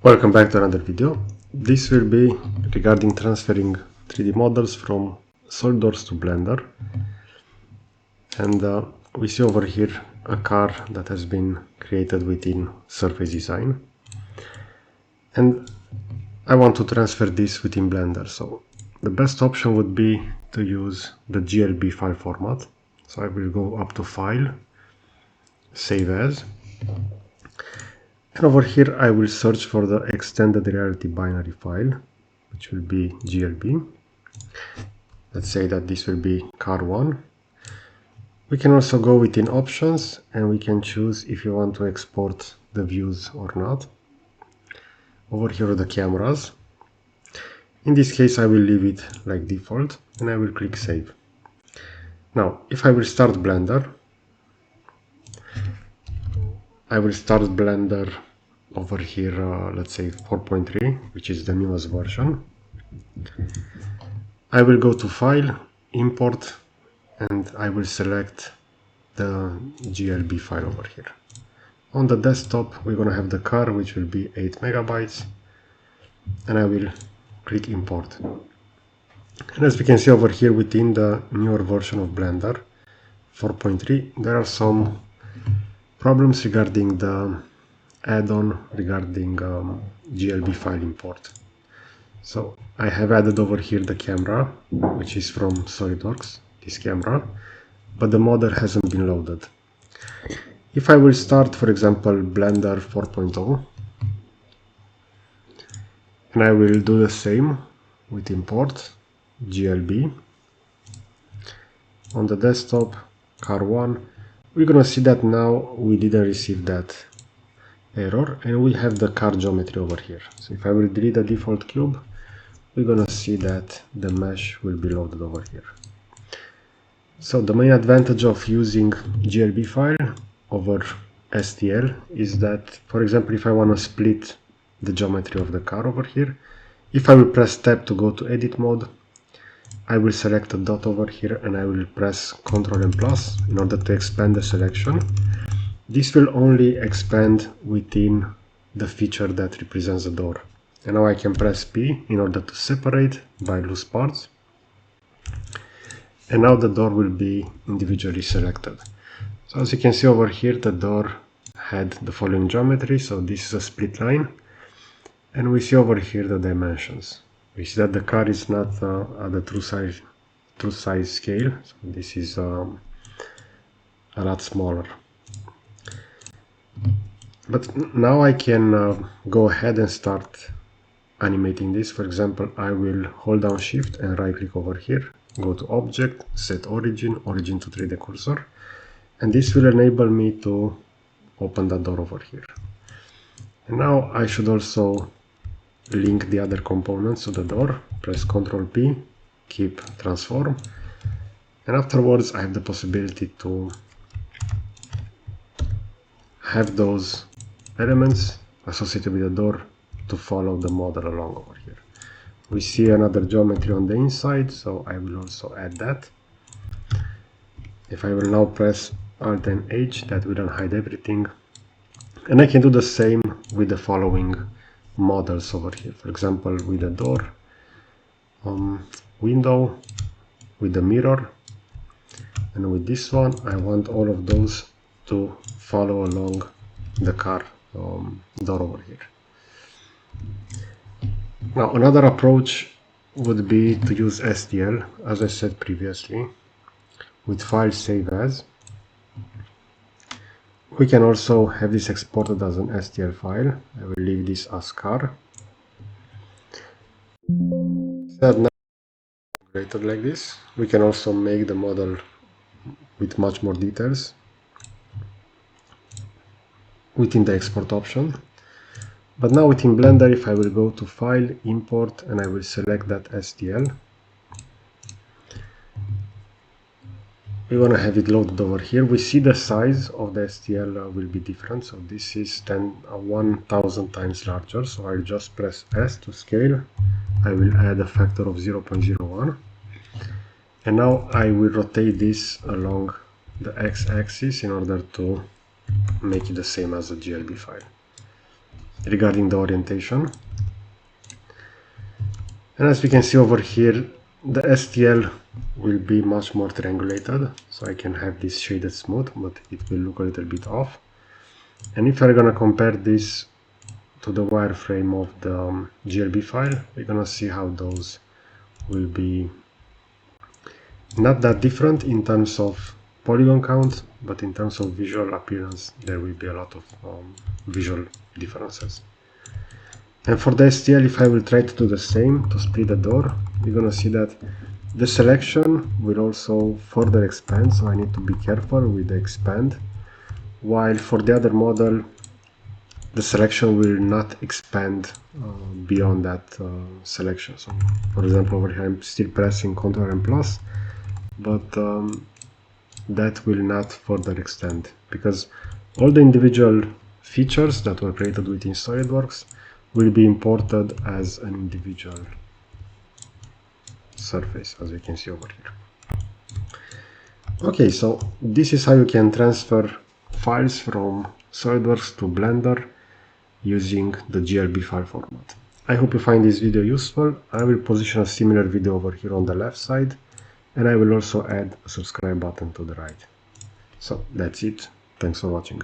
Welcome back to another video. This will be regarding transferring 3D models from SolidWorks to Blender. And we see over here a car that has been created within Surface Design. And I want to transfer this within Blender. So the best option would be to use the GLB file format. So I will go up to File, Save As. And over here I will search for the extended reality binary file, which will be GLB. Let's say that this will be car1. We can also go within options and we can choose if you want to export the views or not. Over here are the cameras. In this case I will leave it like default and I will click save. Now if I will start Blender, I will start Blender over here, let's say 4.3, which is the newest version. I will go to File, Import, and I will select the GLB file over here. On the desktop, we're going to have the car, which will be 8 megabytes, and I will click Import. And as we can see over here within the newer version of Blender 4.3, there are some problems regarding the add-on regarding GLB file import. So I have added over here the camera, which is from SolidWorks, this camera, but the model hasn't been loaded. If I will start, for example, Blender 4.0, and I will do the same with import GLB on the desktop, car1, we're gonna see that now we didn't receive that error and we have the car geometry over here. So if I will delete the default cube, we're gonna see that the mesh will be loaded over here. So the main advantage of using GLB file over STL is that, for example, if I want to split the geometry of the car over here, if I will press tab to go to edit mode, I will select a dot over here and I will press Ctrl and plus in order to expand the selection. This will only expand within the feature that represents the door. And now I can press P in order to separate by loose parts. And now the door will be individually selected. So as you can see over here, the door had the following geometry. So this is a split line. And we see over here the dimensions. We see that the car is not at the true size scale. So this is a lot smaller. But now I can go ahead and start animating this. For example, I will hold down Shift and right click over here, go to Object, Set Origin, Origin to 3D Cursor, and this will enable me to open the door over here. And now I should also link the other components to the door, press Ctrl P, keep transform, and afterwards I have the possibility to have those elements associated with the door to follow the model along over here. We see another geometry on the inside, so I will also add that. If I will now press Alt and H, that will unhide everything. And I can do the same with the following models over here. For example, with the door, window, with the mirror, and with this one, I want all of those to follow along the car door over here. Now another approach would be to use STL, as I said previously, with file save as. We can also have this exported as an STL file. I will leave this as car. That now created like this. We can also make the model with much more details within the export option. But now within Blender, if I will go to File, Import, and I will select that STL, we want to have it loaded over here. We see the size of the STL will be different. So this is 1000 times larger. So I'll just press S to scale. I will add a factor of 0.01. And now I will rotate this along the X-axis in order to make it the same as a GLB file. regarding the orientation. And as we can see over here, the STL will be much more triangulated, so I can have this shaded smooth, but it will look a little bit off. And if I'm gonna compare this to the wireframe of the GLB file, we're gonna see how those will be not that different in terms of polygon count, but in terms of visual appearance, there will be a lot of visual differences. And for the STL, if I will try to do the same to split the door, you're gonna see that the selection will also further expand, so I need to be careful with the expand. While for the other model, the selection will not expand beyond that selection. So, for example, over here I'm still pressing Ctrl and plus, but that will not further extend, because all the individual features that were created within SolidWorks will be imported as an individual surface, as you can see over here. Okay, so this is how you can transfer files from SolidWorks to Blender using the GLB file format. I hope you find this video useful. I will position a similar video over here on the left side, and I will also add a subscribe button to the right. So that's it. Thanks for watching.